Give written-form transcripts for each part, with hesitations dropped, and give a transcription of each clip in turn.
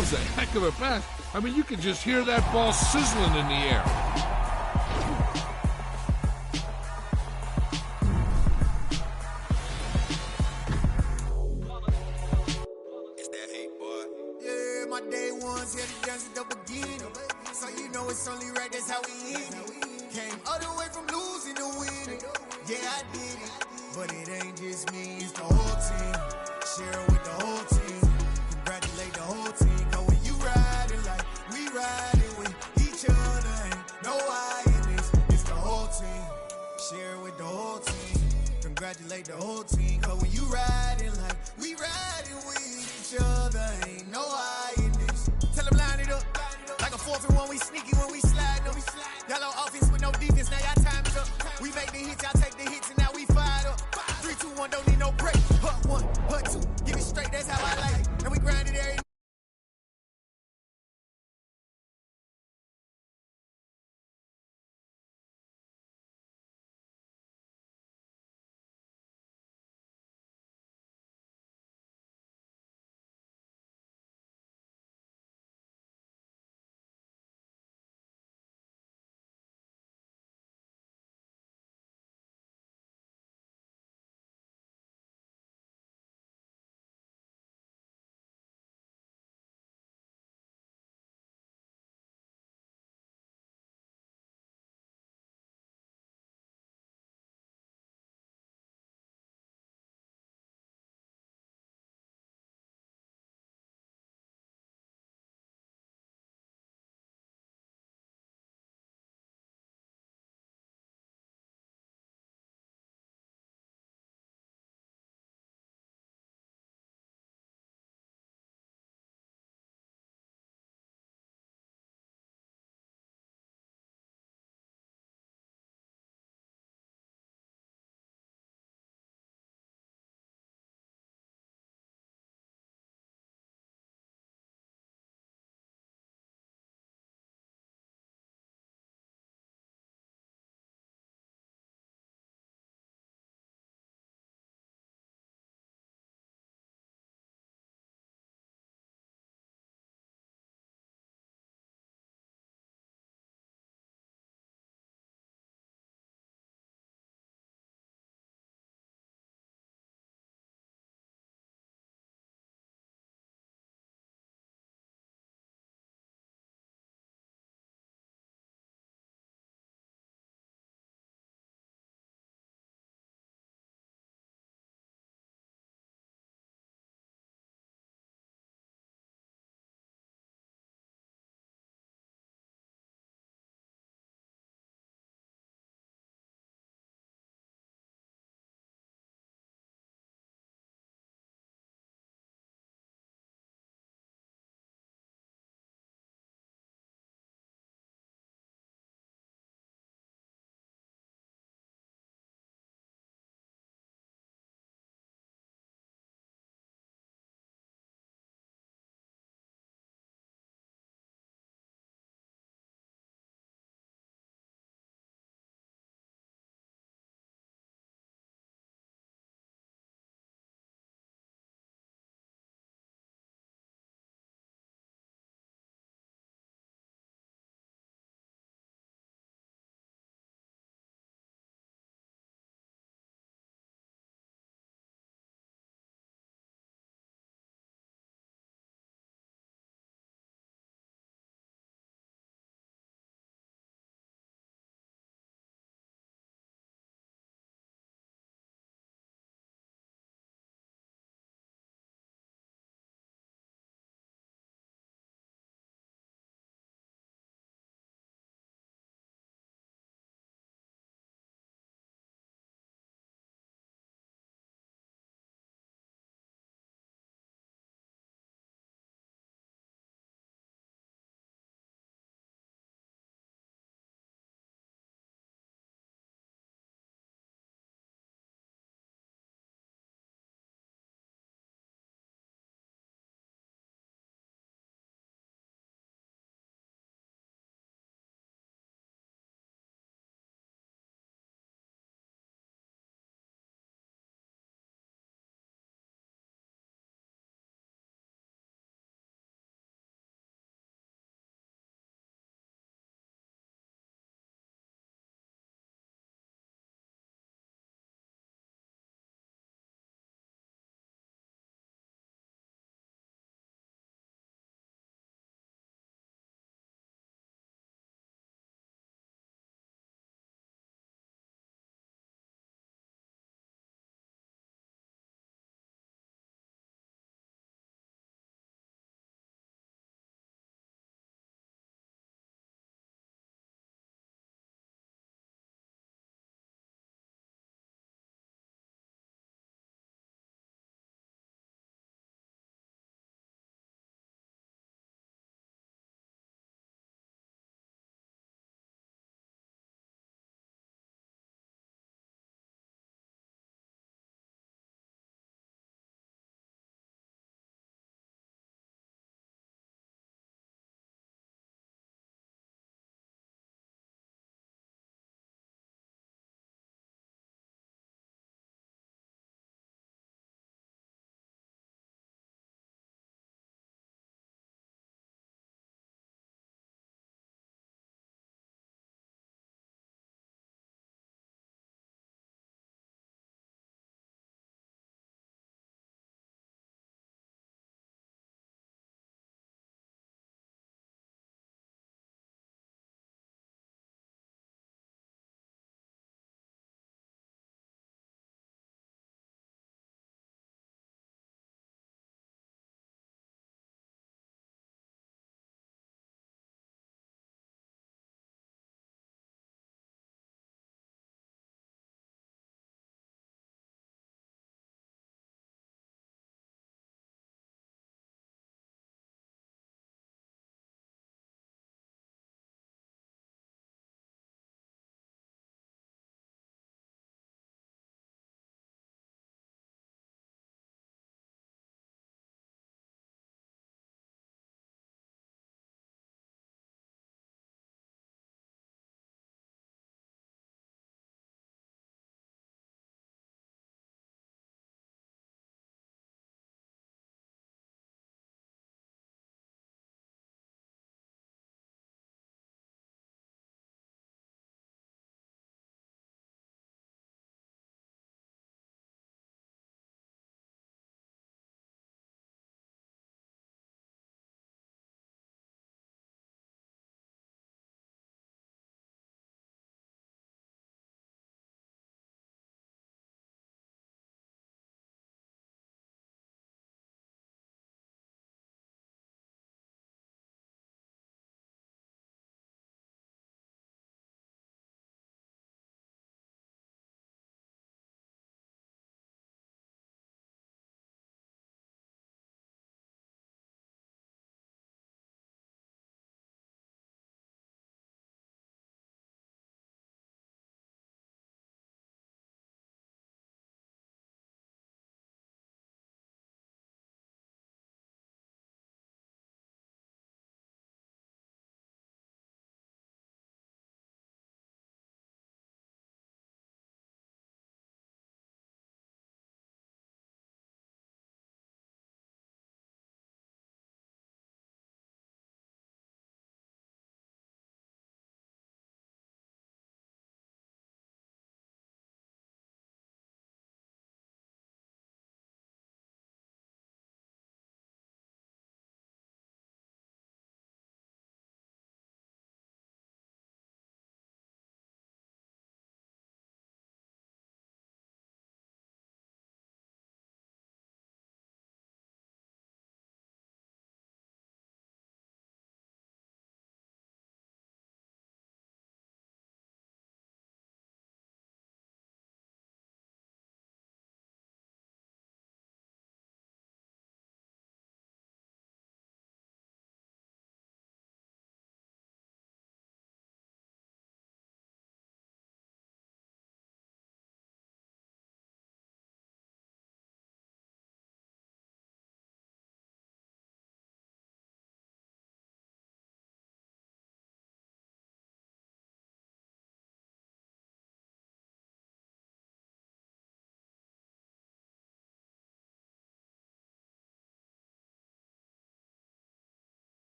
was a heck of a pass. I mean, you could just hear that ball sizzling in the air. Yeah, my day ones here to dance at the beginning. So you know it's only right, that's how we end it. Came all the way from losing to winning. Yeah, I did it. But it ain't just me, it's the whole team. Share it with the whole team. Congratulate the whole team. Cause when you riding like we riding with each other, ain't no I in this. It's the whole team. Share it with the whole team. Congratulate the whole team. Cause when you riding like we riding with each other, ain't no I in this. Tell them line it up. Like a 4-1, we sneaky when we slide up. Yellow offense with no defense, now y'all time it up. We make the hits, y'all take the hits, and now we fired up. 3, 2, 1, don't need no break. Hut 1, hut 2, give it straight, that's how I like it. And we grind it every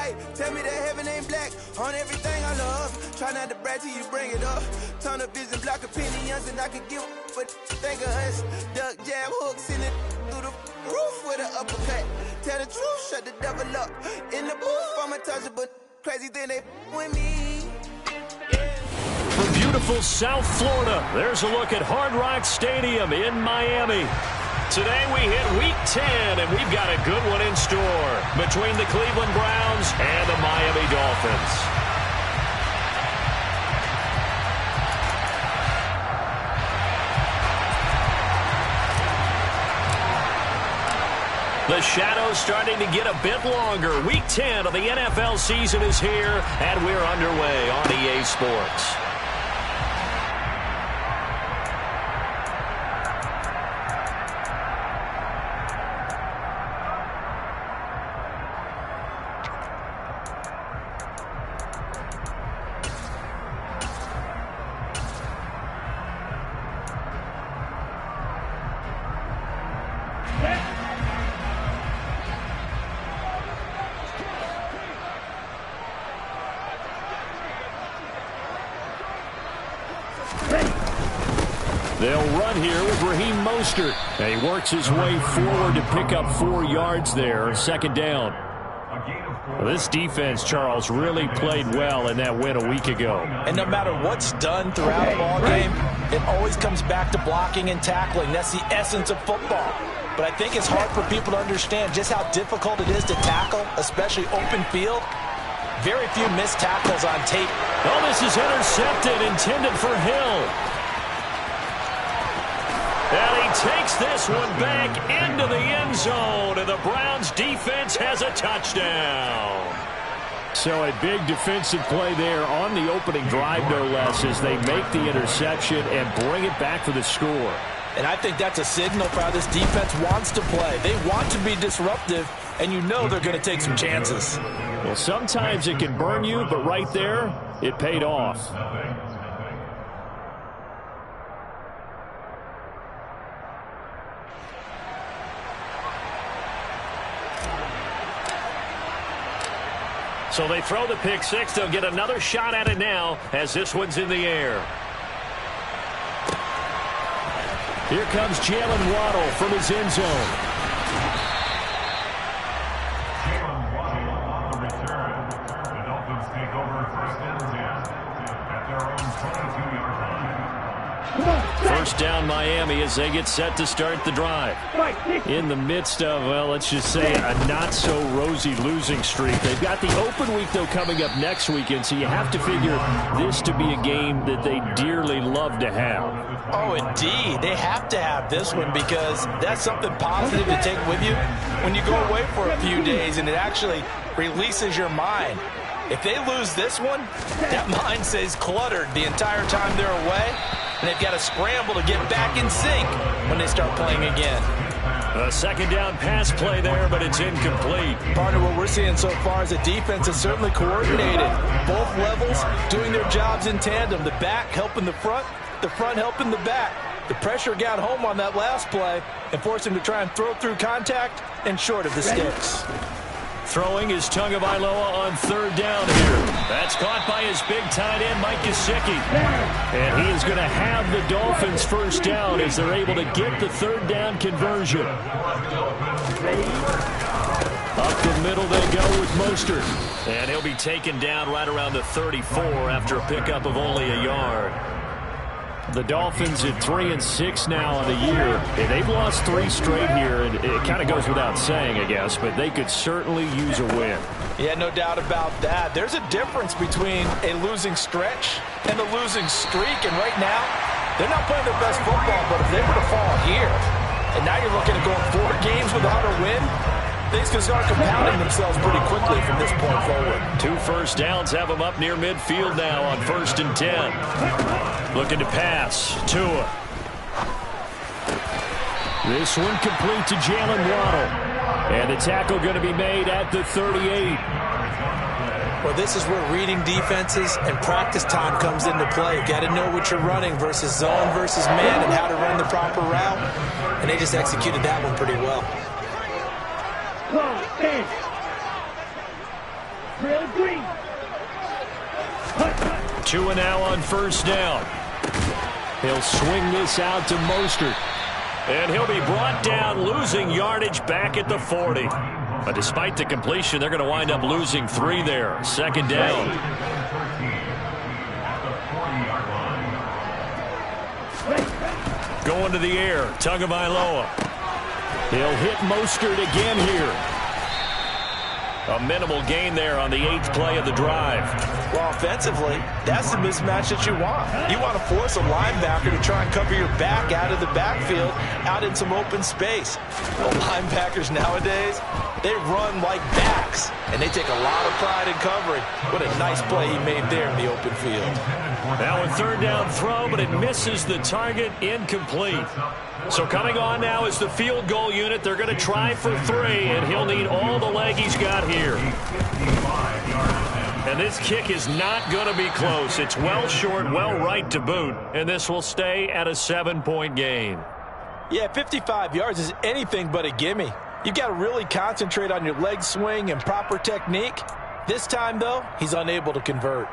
light. Tell me that heaven ain't black on everything I love. Try not to brag till you bring it up. Tunnel vision, block opinions, and I could give but think of us. Duck jab hooks in it through the roof with an uppercut. Tell the truth, shut the devil up. In the booth, I'm untouchable. Crazy thing they with me. From beautiful South Florida, there's a look at Hard Rock Stadium in Miami. Today we hit Week 10, and we've got a good one in store between the Cleveland Browns and the Miami Dolphins. The shadow's starting to get a bit longer. Week 10 of the NFL season is here, and we're underway on EA Sports. They'll run here with Raheem Mostert. And he works his way forward to pick up 4 yards there. Second down. Well, this defense, Charles, really played well in that win a week ago. And no matter what's done throughout a ball game, it always comes back to blocking and tackling. That's the essence of football. But I think it's hard for people to understand just how difficult it is to tackle, especially open field. Very few missed tackles on tape. Oh, this is intercepted, intended for Hill. And he takes this one back into the end zone, and the Browns defense has a touchdown. So a big defensive play there on the opening drive, no less, as they make the interception and bring it back for the score. And I think that's a signal for how this defense wants to play. They want to be disruptive, and you know they're going to take some chances. Well, sometimes it can burn you, but right there, it paid off. So they throw the pick six. They'll get another shot at it now as this one's in the air. Here comes Jalen Waddle from his end zone. Jalen Waddle on the return. The Dolphins take over first and 10 at their own 22-yard line. First down Miami as they get set to start the drive. In the midst of, well, let's just say a not-so-rosy losing streak. They've got the open week, though, coming up next weekend, so you have to figure this to be a game that they dearly love to have. Oh, indeed. They have to have this one because that's something positive to take with you when you go away for a few days, and it actually releases your mind. If they lose this one, that mind stays cluttered the entire time they're away, and they've got to scramble to get back in sync when they start playing again. A second down pass play there, but it's incomplete. Partner, what we're seeing so far is the defense is certainly coordinated. Both levels doing their jobs in tandem. The back helping the front helping the back. The pressure got home on that last play and forced him to try and throw through contact and short of the sticks. Throwing is Tagovailoa on third down here. That's caught by his big tight end, Mike Gesicki. And he is going to have the Dolphins first down as they're able to get the third down conversion. Up the middle they go with Mostert. And he'll be taken down right around the 34 after a pickup of only a yard. The Dolphins at 3-6 now on the year. And they've lost 3 straight here, and it kind of goes without saying, I guess, but they could certainly use a win. Yeah, no doubt about that. There's a difference between a losing stretch and a losing streak, and right now, they're not playing their best football, but if they were to fall here, and now you're looking at going 4 games without a win, things can start compounding themselves pretty quickly from this point forward. 2 first downs have them up near midfield now on 1st and 10. Looking to pass. Tua. This one complete to Jalen Waddle. And the tackle going to be made at the 38. Well, this is where reading defenses and practice time comes into play. You've got to know what you're running versus zone versus man and how to run the proper route. And they just executed that one pretty well. Two and now on first down. He'll swing this out to Mostert. And he'll be brought down, losing yardage back at the 40. But despite the completion, they're going to wind up losing 3 there. Second down. Going to the air, Tagovailoa. He'll hit Mostert again here. A minimal gain there on the 8th play of the drive. Well, offensively, that's the mismatch that you want. You want to force a linebacker to try and cover your back out of the backfield, out in some open space. Well, linebackers nowadays, they run like backs, and they take a lot of pride in covering. What a nice play he made there in the open field. Now a third down throw, but it misses the target, incomplete. So coming on now is the field goal unit. They're going to try for 3, and he'll need all the leg he's got here. And this kick is not going to be close. It's well short, well right to boot, and this will stay at a 7-point gain. Yeah, 55 yards is anything but a gimme. You've got to really concentrate on your leg swing and proper technique. This time, though, he's unable to convert.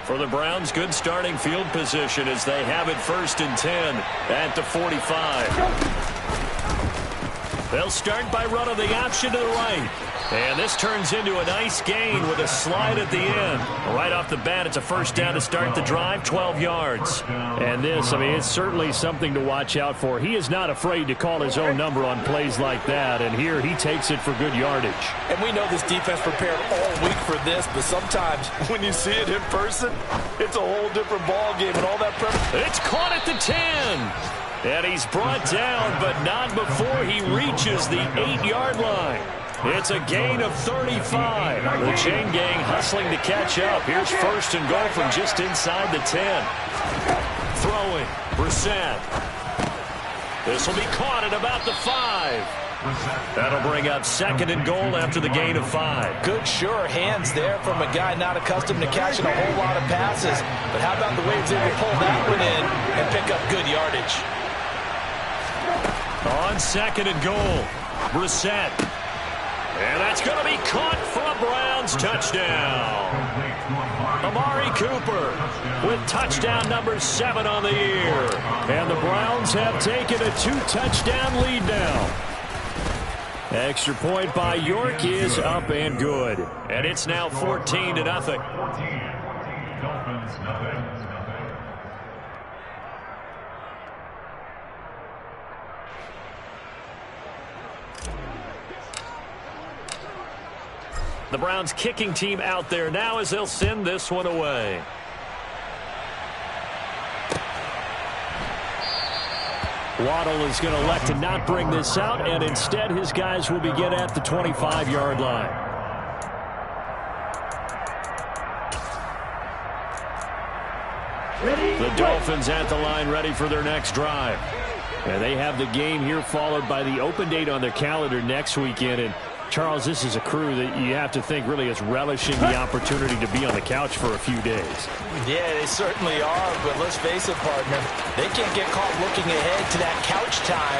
For the Browns, good starting field position as they have it 1st and 10 at the 45. They'll start by running the option to the right. And this turns into a nice gain with a slide at the end. Right off the bat, it's a first down to start the drive, 12 yards. And this, I mean, it's certainly something to watch out for. He is not afraid to call his own number on plays like that. And here he takes it for good yardage. And we know this defense prepared all week for this, but sometimes when you see it in person, it's a whole different ball game and all that prep. It's caught at the 10. And he's brought down, but not before he reaches the 8-yard line. It's a gain of 35. The chain gang hustling to catch up. Here's 1st and goal from just inside the 10. Throwing, Brissett. This will be caught at about the 5. That'll bring up 2nd and goal after the gain of 5. Good, sure hands there from a guy not accustomed to catching a whole lot of passes. But how about the way he's able to pull that one in and pick up good yardage? On 2nd and goal, Brissett. And that's going to be caught for a Browns touchdown. Amari Cooper with touchdown number 7 on the year. And the Browns have taken a 2-touchdown lead now. Extra point by York is up and good. And it's now 14-0. 14. Dolphins, nothing. The Browns kicking team out there now as they'll send this one away. Waddle is going to elect to not bring this out, and instead his guys will begin at the 25-yard line. The Dolphins at the line ready for their next drive. And they have the game here followed by the open date on their calendar next weekend. And Charles, this is a crew that you have to think really is relishing the opportunity to be on the couch for a few days. Yeah, they certainly are, but let's face it, partner. They can't get caught looking ahead to that couch time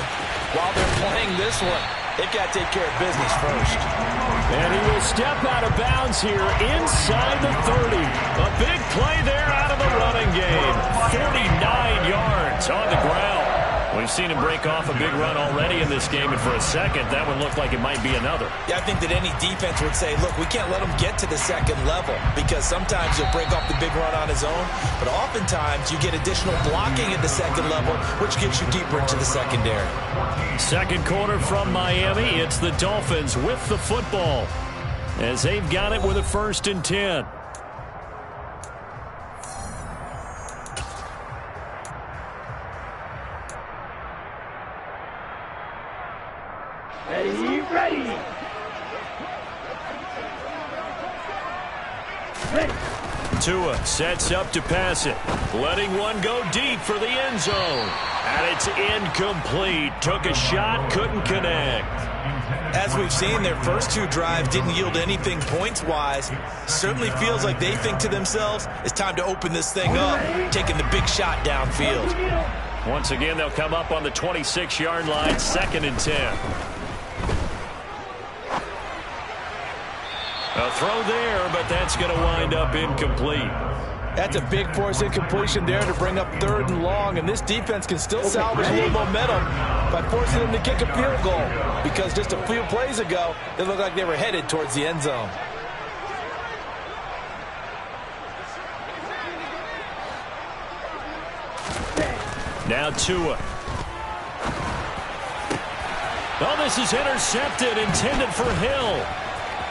while they're playing this one. They've got to take care of business first. And he will step out of bounds here inside the 30. A big play there out of the running game. 49 yards on the ground. We've seen him break off a big run already in this game, and for a second, that one looked like it might be another. Yeah, I think that any defense would say, look, we can't let him get to the second level because sometimes he'll break off the big run on his own, but oftentimes you get additional blocking at the second level, which gets you deeper into the secondary. Second quarter from Miami. It's the Dolphins with the football as they've got it with a 1st and 10. Tua sets up to pass it. Letting one go deep for the end zone. And it's incomplete. Took a shot, couldn't connect. As we've seen, their first two drives didn't yield anything points-wise. Certainly feels like they think to themselves, it's time to open this thing up, taking the big shot downfield. Once again, they'll come up on the 26-yard line, 2nd and 10. A throw there, but that's going to wind up incomplete. That's a big force incompletion there to bring up 3rd and long, and this defense can still salvage a little momentum by forcing them to kick a field goal, because just a few plays ago, it looked like they were headed towards the end zone. Now Tua. Oh, this is intercepted, intended for Hill.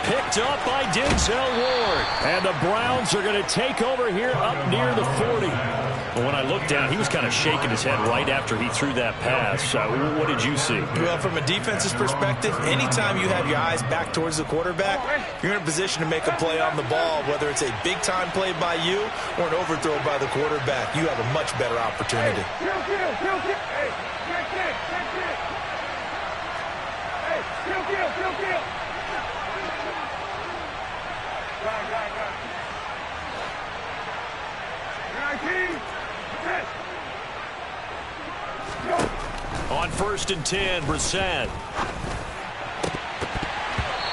Picked up by Denzel Ward. And the Browns are going to take over here up near the 40. But when I looked down, he was kind of shaking his head right after he threw that pass. What did you see? Well, from a defense's perspective, anytime you have your eyes back towards the quarterback, you're in a position to make a play on the ball, whether it's a big-time play by you or an overthrow by the quarterback. You have a much better opportunity. On 1st and 10, Brissett.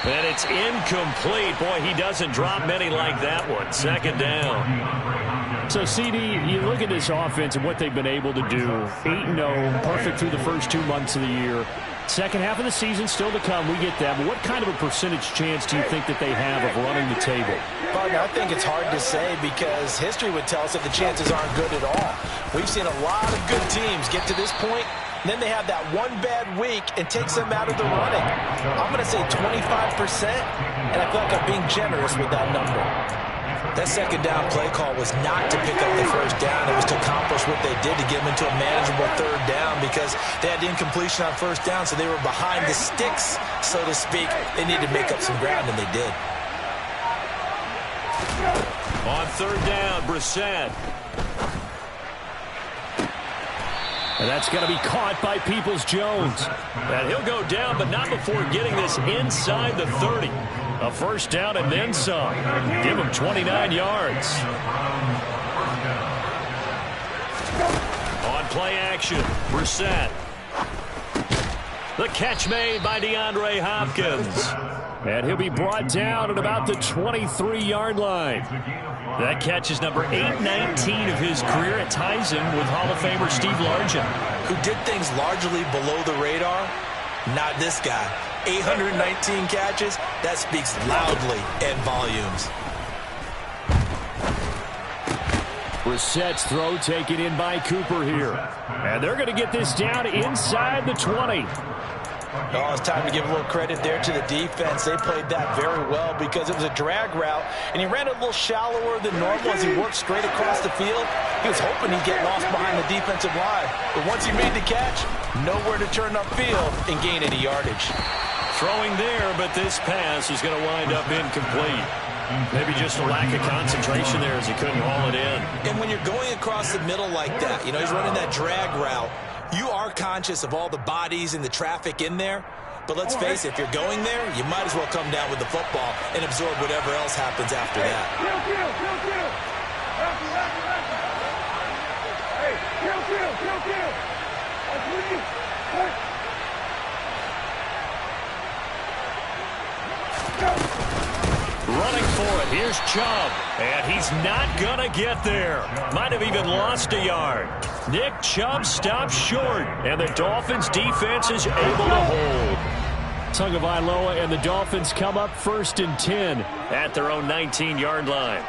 And it's incomplete. Boy, he doesn't drop many like that one. 2nd down. So, CD, you look at this offense and what they've been able to do. 8-0, perfect through the first 2 months of the year. Second half of the season still to come. We get that. But what kind of a percentage chance do you think that they have of running the table? Partner, I think it's hard to say because history would tell us that the chances aren't good at all. We've seen a lot of good teams get to this point, and then they have that one bad week and takes them out of the running. I'm going to say 25%, and I feel like I'm being generous with that number. That 2nd down play call was not to pick up the 1st down. It was to accomplish what they did to get them into a manageable 3rd down because they had the incompletion on 1st down, so they were behind the sticks, so to speak. They needed to make up some ground, and they did. On 3rd down, Brissett. And that's going to be caught by Peoples-Jones. And he'll go down, but not before getting this inside the 30. A 1st down and then some. Give him 29 yards. On play action, Brissett. The catch made by DeAndre Hopkins. And he'll be brought down at about the 23-yard line. That catch is number 819 of his career. It ties him with Hall of Famer Steve Largent, who did things largely below the radar. Not this guy. 819 catches, that speaks loudly in volumes. Brissett's throw taken in by Cooper here. And they're going to get this down inside the 20. Oh, it's time to give a little credit there to the defense. They played that very well because it was a drag route, and he ran it a little shallower than normal as he worked straight across the field. He was hoping he'd get lost behind the defensive line. But once he made the catch, nowhere to turn upfield and gain any yardage. Throwing there, but this pass is going to wind up incomplete. Maybe just a lack of concentration there as he couldn't haul it in. And when you're going across the middle like that, you know, he's running that drag route, you are conscious of all the bodies and the traffic in there. But let's face it, if you're going there, you might as well come down with the football and absorb whatever else happens after that. Running for it. Here's Chubb. And he's not going to get there. Might have even lost a yard. Nick Chubb stops short. And the Dolphins defense is able to hold. Tagovailoa and the Dolphins come up 1st and 10 at their own 19-yard line.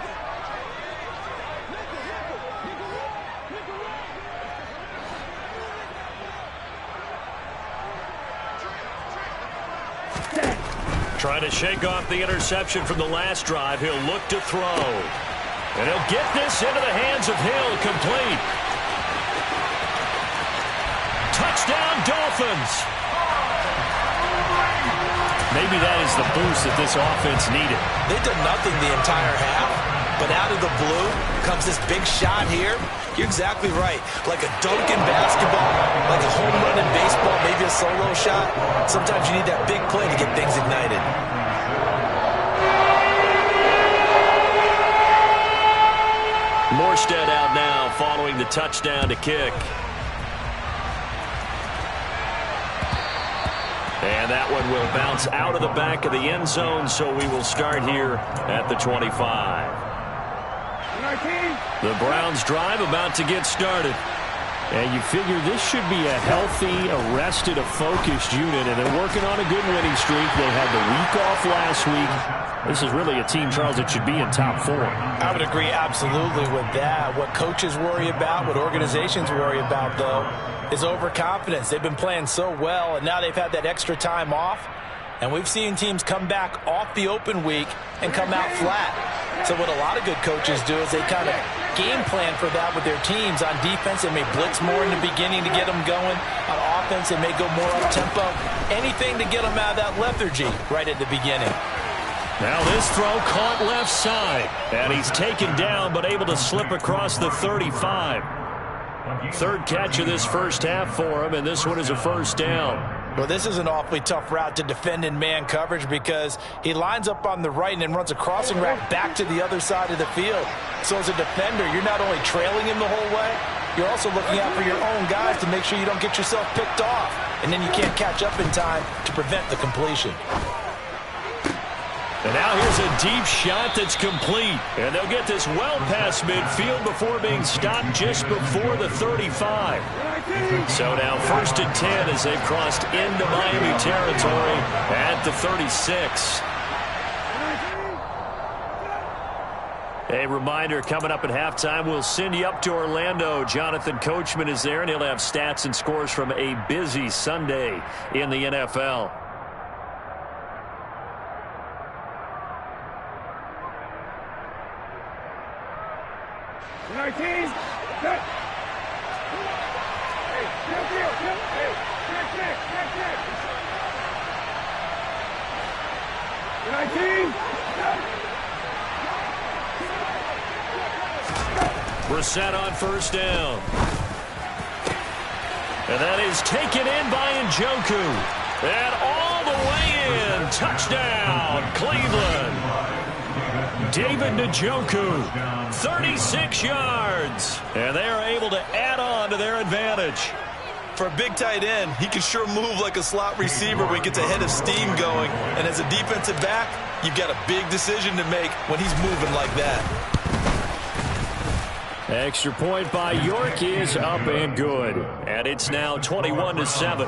Trying to shake off the interception from the last drive. He'll look to throw. And he'll get this into the hands of Hill. Complete. Touchdown, Dolphins. Maybe that is the boost that this offense needed. They did nothing the entire half. But out of the blue comes this big shot here. You're exactly right. Like a dunk in basketball, like a home run in baseball, maybe a solo shot. Sometimes you need that big play to get things ignited. Morstead out now following the touchdown to kick. And that one will bounce out of the back of the end zone, so we will start here at the 25. The Browns drive about to get started. And you figure this should be a healthy, arrested, a focused unit, and they're working on a good winning streak. They had the week off last week. This is really a team, Charles, that should be in top 4. I would agree absolutely with that. What coaches worry about, what organizations worry about, though, is overconfidence. They've been playing so well, and now they've had that extra time off. And we've seen teams come back off the open week and come out flat. So what a lot of good coaches do is they kind of game plan for that with their teams. On defense, they may blitz more in the beginning to get them going. On offense, they may go more up-tempo. Anything to get them out of that lethargy right at the beginning. Now this throw caught left side. And he's taken down but able to slip across the 35. Third catch of this first half for him, and this one is a first down. Well, this is an awfully tough route to defend in man coverage because he lines up on the right and then runs a crossing route back to the other side of the field. So as a defender, you're not only trailing him the whole way, you're also looking out for your own guys to make sure you don't get yourself picked off. And then you can't catch up in time to prevent the completion. And now here's a deep shot that's complete. And they'll get this well past midfield before being stopped just before the 35. So now 1st and 10 as they've crossed into Miami territory at the 36. A reminder, coming up at halftime, we'll send you up to Orlando. Jonathan Coachman is there, and he'll have stats and scores from a busy Sunday in the NFL. Brissett on first down. And that is taken in by Njoku. And all the way in. Touchdown, Cleveland. David Njoku, 36 yards. And they are able to add on to their advantage. For a big tight end, he can sure move like a slot receiver when he gets a head of steam going. And as a defensive back, you've got a big decision to make when he's moving like that. Extra point by York is up and good. And it's now 21-7.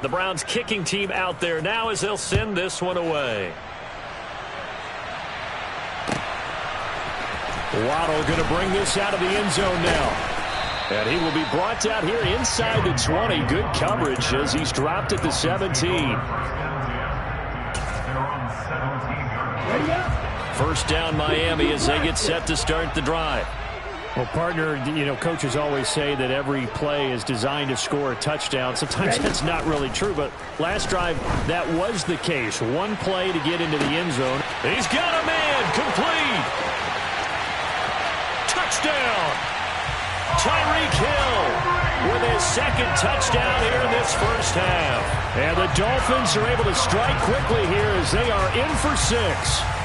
The Browns kicking team out there now as they'll send this one away. Waddle going to bring this out of the end zone now. And he will be brought down here inside the 20. Good coverage as he's dropped at the 17. First down Miami as they get set to start the drive. Well, partner, you know, coaches always say that every play is designed to score a touchdown. Sometimes that's not really true, but last drive, that was the case. One play to get into the end zone. He's got a man, complete. Touchdown. Tyreek Hill with his second touchdown here in this first half. And the Dolphins are able to strike quickly here as they are in for 6.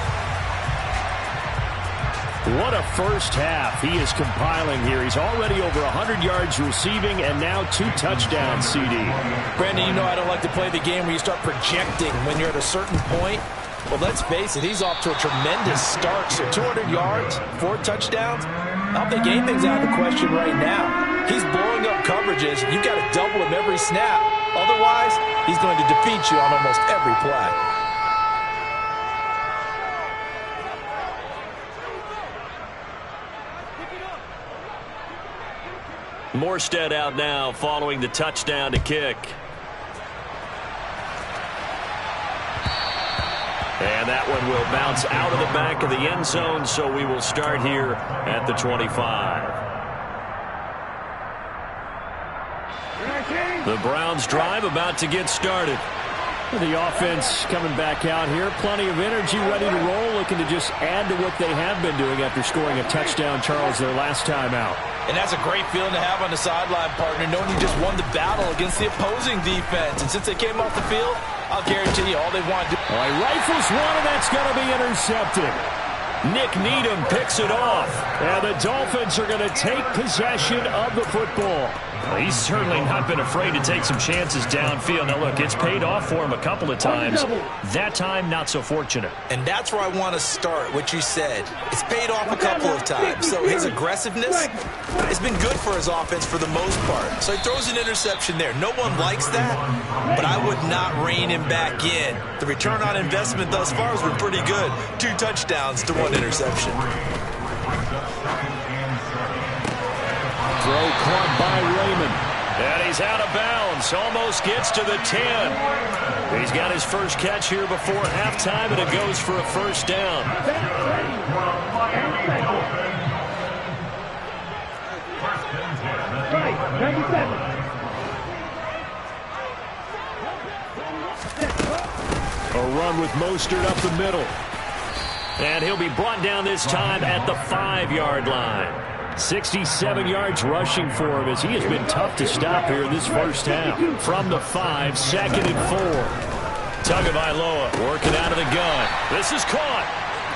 What a first half he is compiling here. He's already over 100 yards receiving and now 2 touchdowns, CD. Brandon, you know I don't like to play the game where you start projecting when you're at a certain point. Well, let's face it, he's off to a tremendous start. So 200 yards, 4 touchdowns. I don't think anything's out of the question right now. He's blowing up coverages. You've got to double him every snap. Otherwise, he's going to defeat you on almost every play. Morstead out now following the touchdown to kick. And that one will bounce out of the back of the end zone, so we will start here at the 25. The Browns drive about to get started. The offense coming back out here. Plenty of energy, ready to roll, looking to just add to what they have been doing after scoring a touchdown, Charles, their last time out. And that's a great feeling to have on the sideline, partner, knowing you just won the battle against the opposing defense. And since they came off the field, I'll guarantee you all they want to do. All right, rifles one, and that's going to be intercepted. Nick Needham picks it off. And the Dolphins are going to take possession of the football. Well, he's certainly not been afraid to take some chances downfield. Now, look, it's paid off for him a couple of times. That time, not so fortunate. And that's where I want to start, what you said. It's paid off a couple of times. So his aggressiveness has been good for his offense for the most part. So he throws an interception there. No one likes that, but I would not rein him back in. The return on investment thus far has been pretty good. 2 touchdowns to 1 interception. Throw caught by Raymond. And he's out of bounds. Almost gets to the 10. He's got his first catch here before halftime, and it goes for a first down. A run with Mostert up the middle. And he'll be brought down this time at the 5-yard line. 67 yards rushing for him as he has been tough to stop here in this first half. From the 5, 2nd and 4. Tagovailoa working out of the gun. This is caught.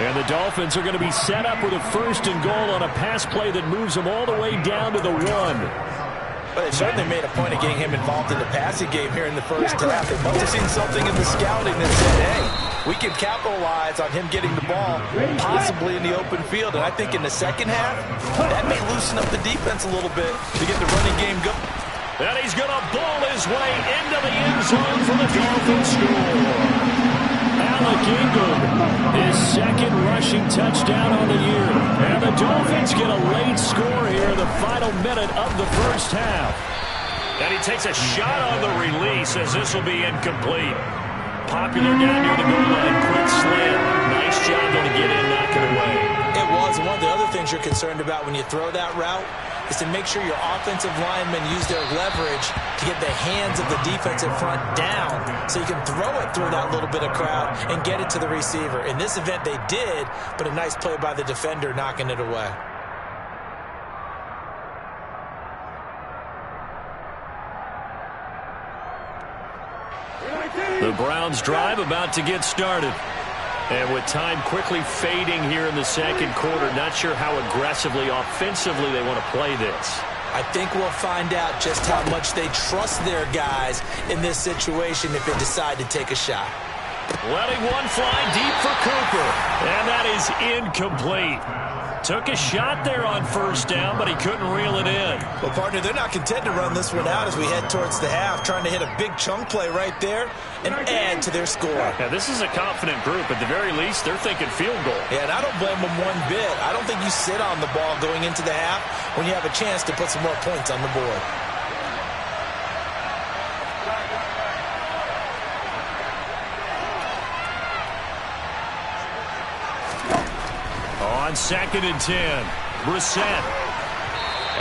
And the Dolphins are going to be set up with a 1st and goal on a pass play that moves them all the way down to the 1. But they certainly made a point of getting him involved in the passing game here in the first half. They must have seen something in the scouting that said, hey, we can capitalize on him getting the ball, possibly in the open field. And I think in the second half, that may loosen up the defense a little bit to get the running game going. And he's going to ball his way into the end zone for the Dolphins score. Alec Ingold, his 2nd rushing touchdown on the year. And the Dolphins get a late score here in the final minute of the first half. And he takes a shot on the release as this will be incomplete. Popular down near the goal line, quick slant. Nice job to get in, knock it away. It was. One of the other things you're concerned about when you throw that route is to make sure your offensive linemen use their leverage to get the hands of the defensive front down so you can throw it through that little bit of crowd and get it to the receiver. In this event, they did, but a nice play by the defender knocking it away. The Browns drive about to get started. And with time quickly fading here in the second quarter, not sure how aggressively, offensively they want to play this. I think we'll find out just how much they trust their guys in this situation if they decide to take a shot. Letting one fly deep for Cooper. And that is incomplete. Took a shot there on first down, but he couldn't reel it in. Well, partner, they're not content to run this one out as we head towards the half, trying to hit a big chunk play right there and add to their score. Yeah, this is a confident group. At the very least, they're thinking field goal. Yeah, and I don't blame them one bit. I don't think you sit on the ball going into the half when you have a chance to put some more points on the board. On 2nd and 10, Brissett.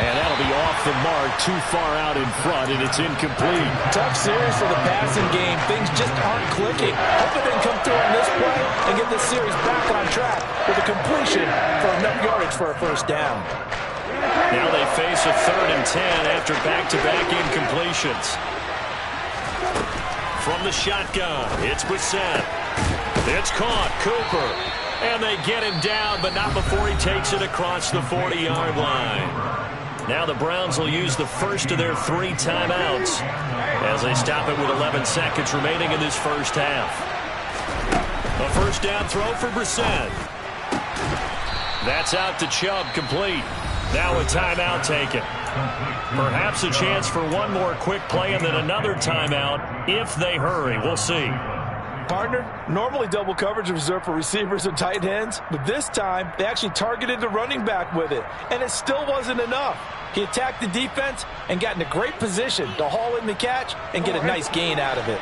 And that'll be off the mark, too far out in front, and it's incomplete. Tough series for the passing game. Things just aren't clicking. Hoping they can come through on this play and get this series back on track with a completion for enough yardage for a first down. Now they face a 3rd and 10 after back-to-back incompletions. From the shotgun, it's Brissett. It's caught, Cooper. And they get him down, but not before he takes it across the 40-yard line. Now the Browns will use the first of their 3 timeouts as they stop it with 11 seconds remaining in this first half. A first down throw for Brissett. That's out to Chubb, complete. Now a timeout taken. Perhaps a chance for one more quick play and then another timeout if they hurry. We'll see. Partner, normally double coverage is reserved for receivers and tight ends, but this time they actually targeted the running back with it, and it still wasn't enough. He attacked the defense and got in a great position to haul in the catch and get a nice gain out of it.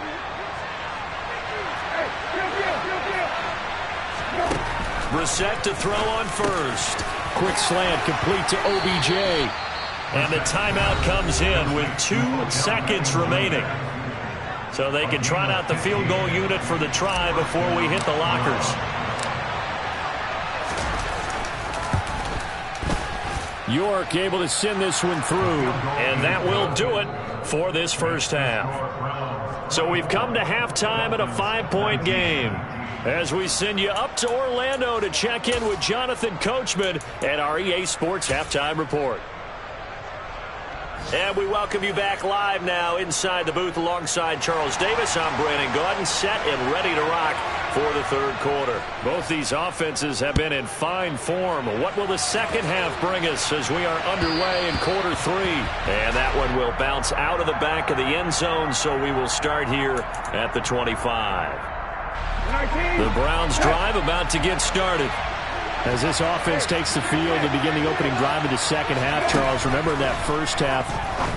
Brissett to throw on first. Quick slant complete to OBJ. And the timeout comes in with 2 seconds remaining. So they can trot out the field goal unit for the try before we hit the lockers. York able to send this one through. And that will do it for this first half. So we've come to halftime in a 5-point game, as we send you up to Orlando to check in with Jonathan Coachman and our EA Sports Halftime Report. And we welcome you back live now inside the booth alongside Charles Davis. I'm Brandon Gaudin, set and ready to rock for the third quarter. Both these offenses have been in fine form. What will the second half bring us as we are underway in quarter three? And that one will bounce out of the back of the end zone, so we will start here at the 25. The Browns drive about to get started. As this offense takes the field to begin the opening drive of the second half, Charles, remember that first half,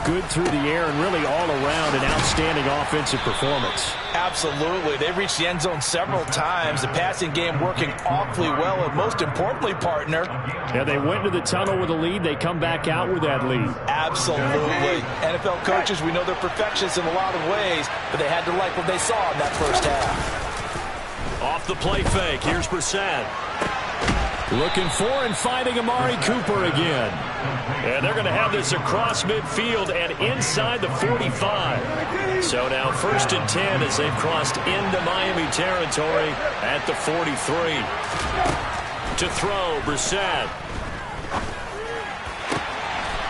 good through the air and really all around an outstanding offensive performance. Absolutely. They reached the end zone several times. The passing game working awfully well, and most importantly, partner. Yeah, they went to the tunnel with a lead. They come back out with that lead. Absolutely. NFL coaches, we know they're perfectionists in a lot of ways, but they had to like what they saw in that first half. Off the play fake, here's Brissett. Looking for and finding Amari Cooper again. And they're going to have this across midfield and inside the 45. So now 1st and 10 as they've crossed into Miami territory at the 43. To throw, Brissett.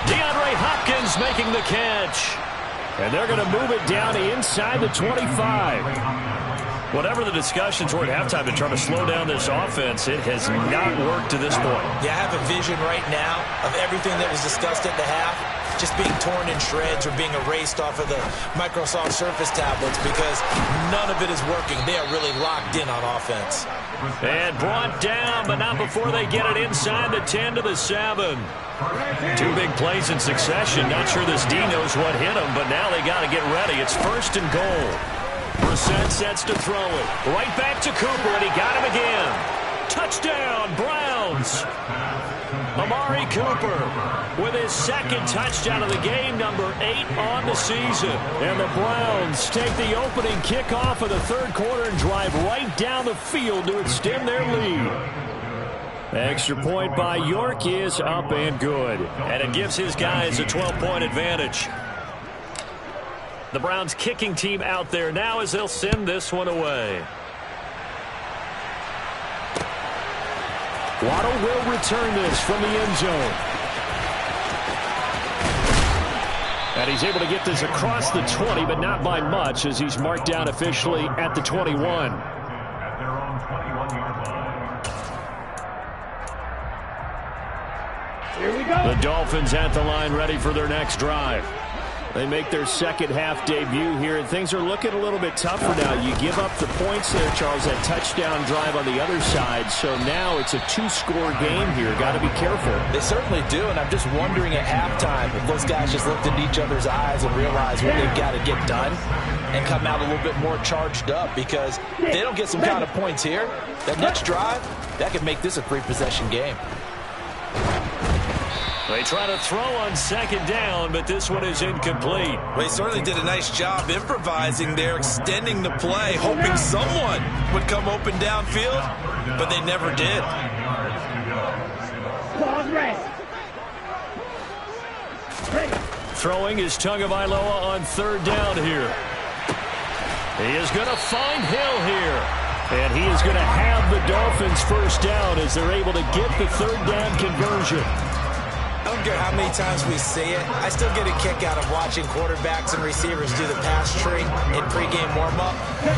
DeAndre Hopkins making the catch. And they're going to move it down inside the 25. Whatever the discussions were at halftime to try to slow down this offense, it has not worked to this point. Yeah, I have a vision right now of everything that was discussed at the half just being torn in shreds or being erased off of the Microsoft Surface tablets because none of it is working. They are really locked in on offense. And brought down, but not before they get it inside the 10 to the 7. Two big plays in succession. Not sure this D knows what hit him, but now they got to get ready. It's 1st and goal. Brissett sets to throw it. Right back to Cooper, and he got him again. Touchdown, Browns. Amari Cooper with his second touchdown of the game, number 8 on the season. And the Browns take the opening kickoff of the third quarter and drive right down the field to extend their lead. Extra point by York is up and good. And it gives his guys a 12-point advantage. The Browns kicking team out there now as they'll send this one away. Waddle will return this from the end zone. And he's able to get this across the 20, but not by much as he's marked down officially at the 21. At their own 21-yard line. Here we go. The Dolphins at the line ready for their next drive. They make their second half debut here, and things are looking a little bit tougher now. You give up the points there, Charles, that touchdown drive on the other side. So now it's a 2-score game here. Got to be careful. They certainly do, and I'm just wondering at halftime if those guys just looked into each other's eyes and realized what they've got to get done and come out a little bit more charged up, because if they don't get some kind of points here, that next drive, that could make this a 3-possession game. They try to throw on second down, but this one is incomplete. Well, he certainly did a nice job improvising there, extending the play, hoping someone would come open downfield, but they never did. Throwing is Tagovailoa on 3rd down here. He is going to find Hill here. And he is going to have the Dolphins first down as they're able to get the 3rd down conversion. I don't care how many times we see it. I still get a kick out of watching quarterbacks and receivers do the pass tree in pregame warm-up.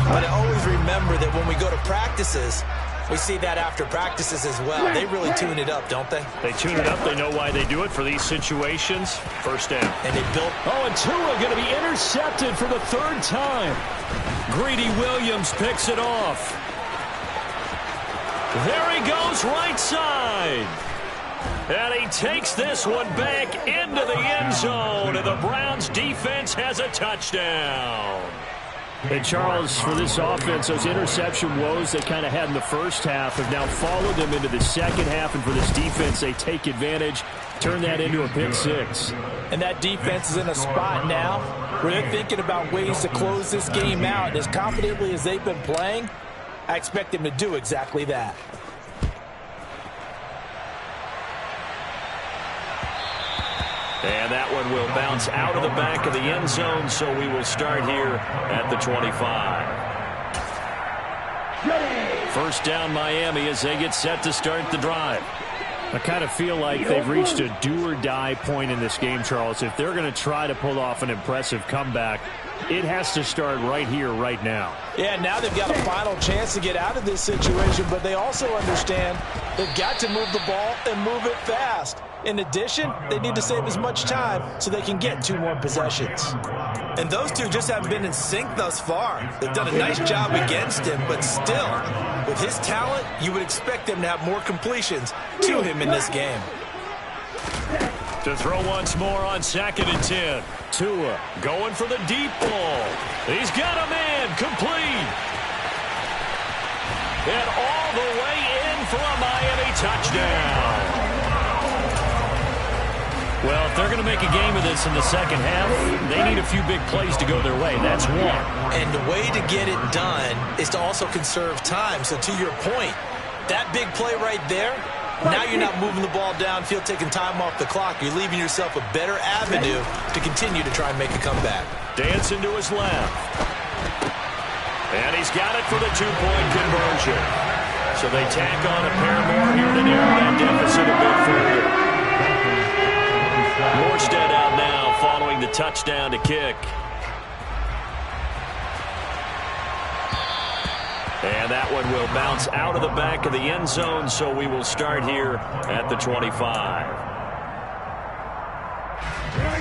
But I always remember that when we go to practices, we see that after practices as well. They really tune it up, don't they? They tune it up. They know why they do it for these situations. First down. And they built. Oh, and Tua going to be intercepted for the 3rd time. Greedy Williams picks it off. There he goes, right side. And he takes this one back into the end zone, and the Browns defense has a touchdown. And Charles, for this offense, those interception woes they kind of had in the first half have now followed them into the second half. And for this defense, they take advantage, turn that into a pick six. And that defense is in a spot now where they're thinking about ways to close this game out. And as confidently as they've been playing, I expect them to do exactly that. And that one will bounce out of the back of the end zone, so we will start here at the 25. First down, Miami, as they get set to start the drive. I kind of feel like they've reached a do-or-die point in this game, Charles. If they're going to try to pull off an impressive comeback, it has to start right here, right now. Yeah, now they've got a final chance to get out of this situation, but they also understand they've got to move the ball and move it fast. In addition, they need to save as much time so they can get 2 more possessions. And those two just haven't been in sync thus far. They've done a nice job against him, but still, with his talent, you would expect them to have more completions to him in this game. To throw once more on 2nd and 10. Tua going for the deep ball. He's got a man complete. And all the way in for a Miami touchdown. Well, if they're going to make a game of this in the second half, they need a few big plays to go their way. That's one. And the way to get it done is to also conserve time. So to your point, that big play right there, now you're not moving the ball downfield, taking time off the clock. You're leaving yourself a better avenue to continue to try and make a comeback. Dancing to his left. And he's got it for the 2-point conversion. So they tack on a pair more here to narrow that deficit a bit further. Morstead out now following the touchdown to kick. And that one will bounce out of the back of the end zone, so we will start here at the 25.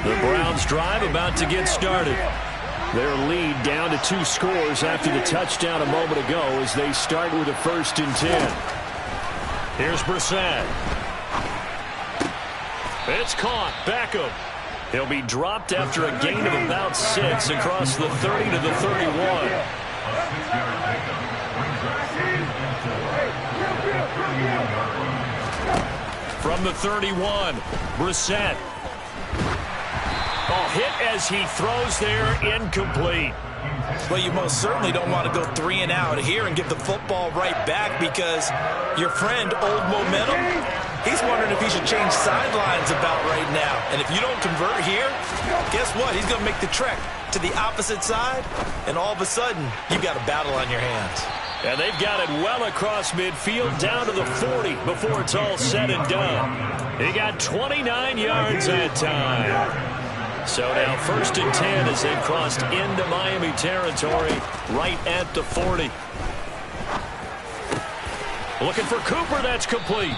The Browns drive about to get started. Their lead down to 2 scores after the touchdown a moment ago as they start with a 1st and 10. Here's Brissett. It's caught. Beckham. He'll be dropped after a gain of about 6 across the 30 to the 31. From the 31, Brissett. Oh, hit as he throws there, incomplete. Well, you most certainly don't want to go 3 and out here and give the football right back because your friend, Old Momentum, he's wondering if he should change sidelines about right now. And if you don't convert here, guess what? He's going to make the trek to the opposite side, and all of a sudden, you've got a battle on your hands. And they've got it well across midfield down to the 40 before it's all said and done. He got 29 yards that time. So now 1st and 10 as they've crossed into Miami territory right at the 40. Looking for Cooper, that's complete.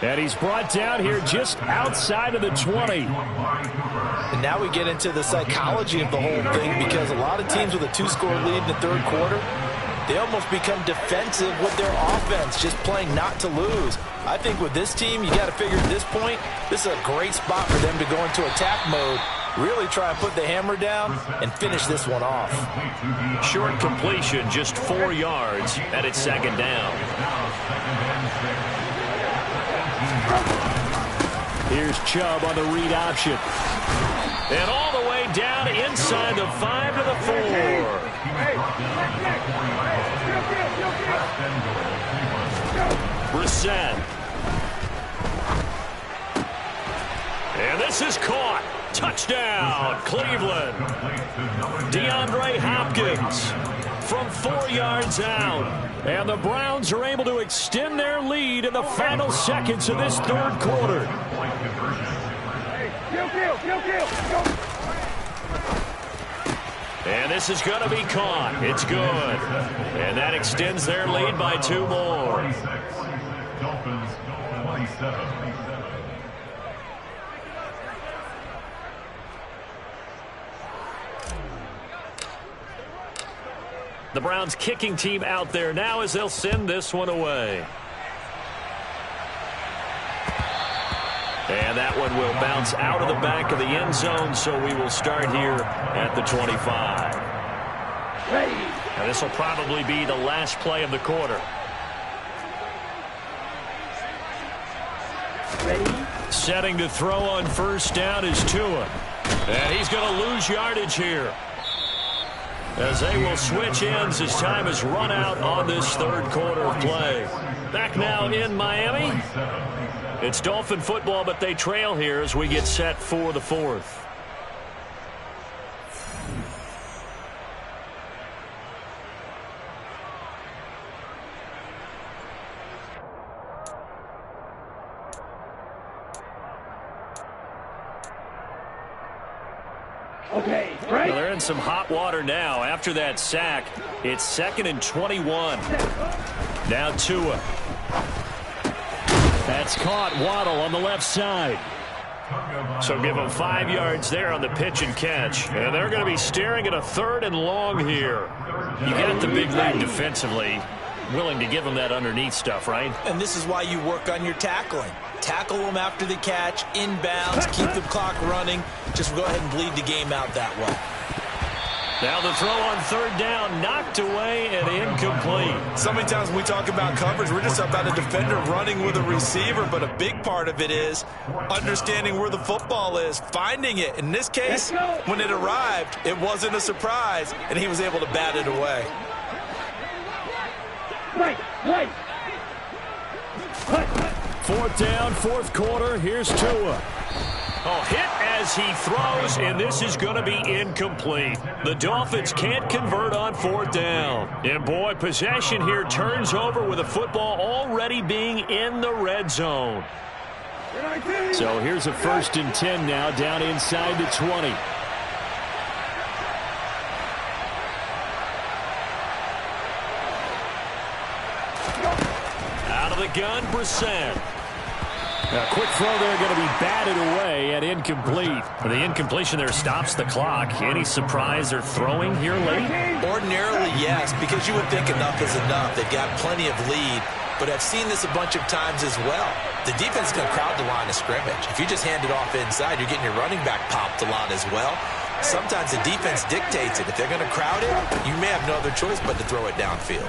And he's brought down here just outside of the 20. And now we get into the psychology of the whole thing because a lot of teams with a 2-score lead in the 3rd quarter, they almost become defensive with their offense, just playing not to lose. I think with this team, you got to figure at this point, this is a great spot for them to go into attack mode, really try and put the hammer down and finish this one off. Short completion, just 4 yards, and it's 2nd down. Here's Chubb on the read option. And all the way down inside the 5 to the 4. Brissett. And this is caught. Touchdown, Cleveland. DeAndre Hopkins from 4 yards out. And the Browns are able to extend their lead in the final seconds of this 3rd quarter. And this is going to be caught. It's good. And that extends their lead by 2 more. Dolphins 27. The Browns kicking team out there now as they'll send this one away. And that one will bounce out of the back of the end zone, so we will start here at the 25. And this will probably be the last play of the quarter. Setting to throw on first down is Tua. And he's going to lose yardage here, as they will switch ends as time has run out on this third quarter of play. Back now in Miami. It's Dolphin football, but they trail here as we get set for the fourth. Okay, well, they're in some hot water now. After that sack, it's 2nd and 21. Now Tua. That's caught. Waddle on the left side. So give them 5 yards there on the pitch and catch. And they're going to be staring at a 3rd and long here. You got the big lead defensively. Willing to give them that underneath stuff, right? And this is why you work on your tackling. Tackle them after the catch, inbounds, keep the clock running. Just go ahead and bleed the game out that way. Now the throw on 3rd down, knocked away and incomplete. So many times when we talk about coverage, we're just about a defender running with a receiver, but a big part of it is understanding where the football is, finding it. In this case, when it arrived, it wasn't a surprise, and he was able to bat it away. Right. 4th down, 4th quarter. Here's Tua. Oh, hit as he throws, and this is going to be incomplete. The Dolphins can't convert on 4th down. And, boy, possession here turns over with the football already being in the red zone. So here's a 1st and 10 now, down inside the 20. Out of the gun, Brissett. A quick throw there, going to be batted away and incomplete. The incompletion there stops the clock. Any surprise they're throwing here late? Ordinarily, yes, because you would think enough is enough. They've got plenty of lead, but I've seen this a bunch of times as well. The defense is going to crowd the line of scrimmage. If you just hand it off inside, you're getting your running back popped a lot as well. Sometimes the defense dictates it. If they're going to crowd it, you may have no other choice but to throw it downfield.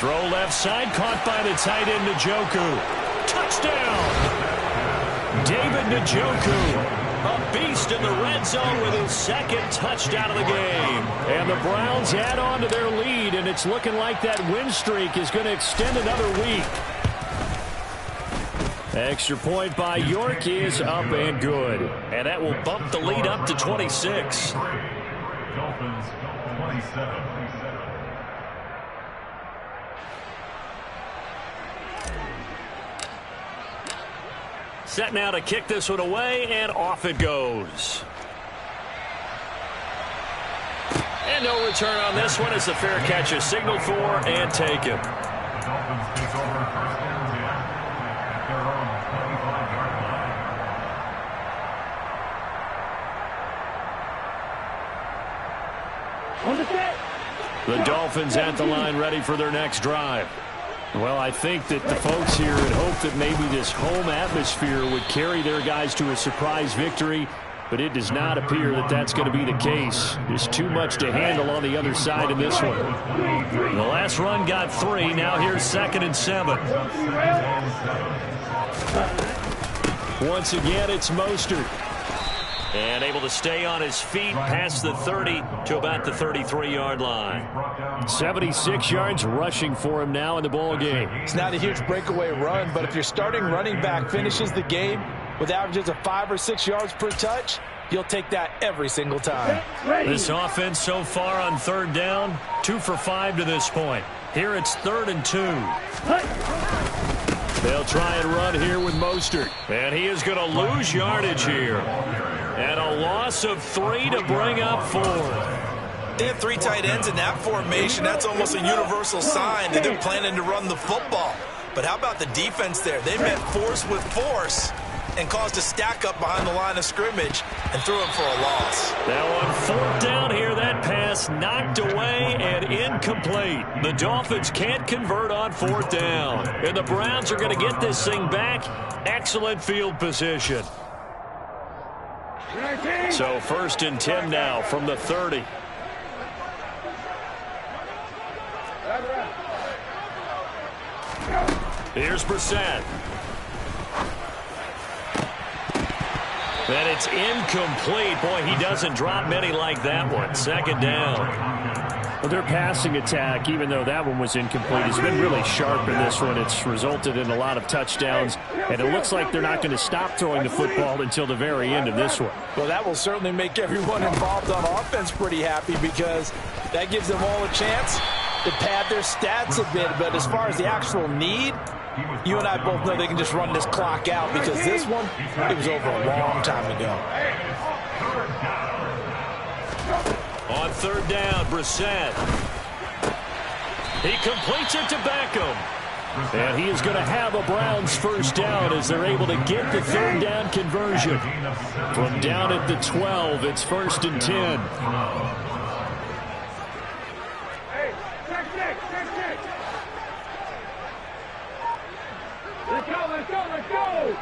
Throw left side, caught by the tight end, Njoku. Touchdown! David Njoku, a beast in the red zone with his 2nd touchdown of the game. And the Browns add on to their lead, and it's looking like that win streak is going to extend another week. Extra point by York is up and good. And that will bump the lead up to 26. Dolphins 27. Set now to kick this one away, and off it goes. And no return on this one as the fair catch is signaled for and taken. The Dolphins take over 1st and 10 at their own 25-yard line. The Dolphins at the line, ready for their next drive. Well, I think that the folks here had hoped that maybe this home atmosphere would carry their guys to a surprise victory, but it does not appear that that's going to be the case. There's too much to handle on the other side of this one. The last run got 3. Now here's 2nd and 7. Once again, it's Mostert. And able to stay on his feet past the 30 to about the 33-yard line. 76 yards rushing for him now in the ball game. It's not a huge breakaway run, but if your starting running back finishes the game with averages of 5 or 6 yards per touch, you'll take that every single time. This offense so far on 3rd down, 2 for 5 to this point. Here it's 3rd and 2. They'll try and run here with Mostert. And he is going to lose yardage here. And a loss of 3 to bring up 4. They have 3 tight ends in that formation. That's almost a universal sign that they're planning to run the football. But how about the defense there? They met force with force and caused a stack up behind the line of scrimmage and threw him for a loss. Now on 4th down here, that pass knocked away and incomplete. The Dolphins can't convert on 4th down. And the Browns are going to get this thing back. Excellent field position. So 1st and 10 now from the 30. Here's Brissett. And it's incomplete. Boy, he doesn't drop many like that one. Second down. Well, their passing attack, even though that one was incomplete, has been really sharp in this one. It's resulted in a lot of touchdowns, and it looks like they're not going to stop throwing the football until the very end of this one. Well, that will certainly make everyone involved on offense pretty happy because that gives them all a chance to pad their stats a bit. But as far as the actual need, you and I both know they can just run this clock out because this one, it was over a long time ago. On third down, Brissett. He completes it to Beckham. And he is going to have a Browns first down as they're able to get the third down conversion. From down at the 12, it's 1st and 10. Let's go!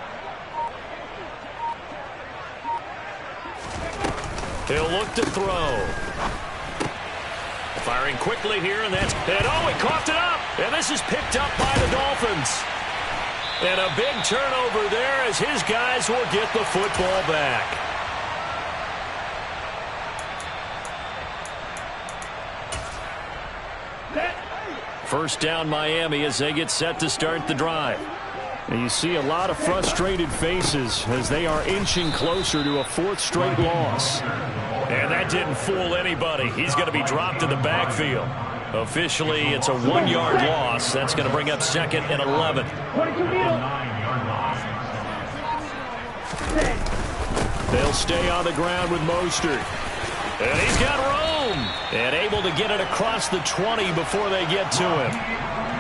He'll look to throw. Firing quickly here, and that's... And oh, he coughed it up! And this is picked up by the Dolphins. And a big turnover there as his guys will get the football back. First down, Miami, as they get set to start the drive. And you see a lot of frustrated faces as they are inching closer to a 4th straight loss. And that didn't fool anybody. He's going to be dropped in the backfield. Officially, it's a 1-yard loss. That's going to bring up 2nd and 11. They'll stay on the ground with Mostert. And he's got room. And able to get it across the 20 before they get to him.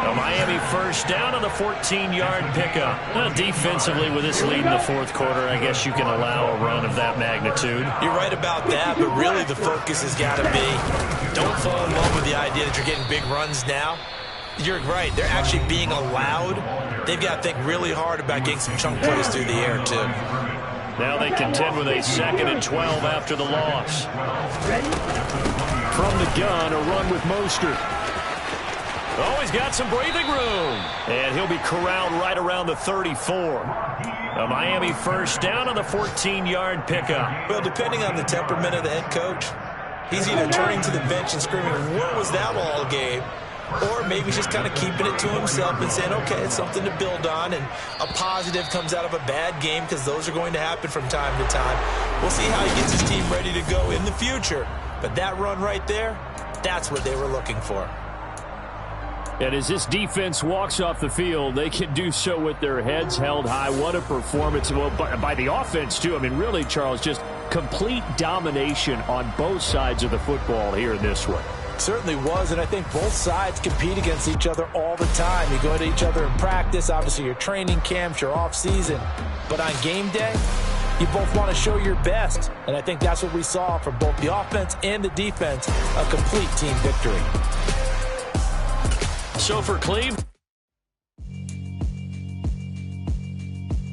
A Miami first down on the 14-yard pickup. Defensively, with this lead in the 4th quarter, I guess you can allow a run of that magnitude. You're right about that, but really the focus has got to be don't fall in love with the idea that you're getting big runs now. You're right. They're actually being allowed. They've got to think really hard about getting some chunk plays through the air, too. Now they contend with a 2nd and 12 after the loss. From the gun, a run with Mostert. Oh, he's got some breathing room. And he'll be corralled right around the 34. A Miami first down on the 14-yard pickup. Well, depending on the temperament of the head coach, he's either turning to the bench and screaming, "What was that all game?" Or maybe he's just kind of keeping it to himself and saying, okay, it's something to build on, and a positive comes out of a bad game because those are going to happen from time to time. We'll see how he gets his team ready to go in the future. But that run right there, that's what they were looking for. And as this defense walks off the field, they can do so with their heads held high. What a performance by the offense, too. I mean, really, Charles, just complete domination on both sides of the football here in this one. Certainly was, and I think both sides compete against each other all the time. You go to each other in practice, obviously your training camps, your off-season. But on game day, you both want to show your best. And I think that's what we saw from both the offense and the defense, a complete team victory. So for Cleveland.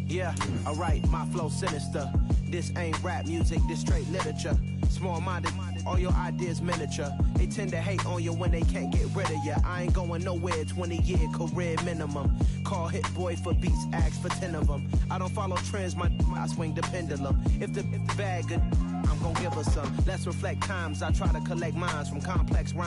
Yeah, alright, my flow sinister. This ain't rap music, this straight literature. Small-minded, all your ideas miniature. They tend to hate on you when they can't get rid of you. I ain't going nowhere, 20-year career minimum. Call Hit Boy for beats, ask for 10 of them. I don't follow trends, I swing the pendulum. If the bag good, I'm gonna give her some. Let's reflect times, I try to collect minds from complex rhymes.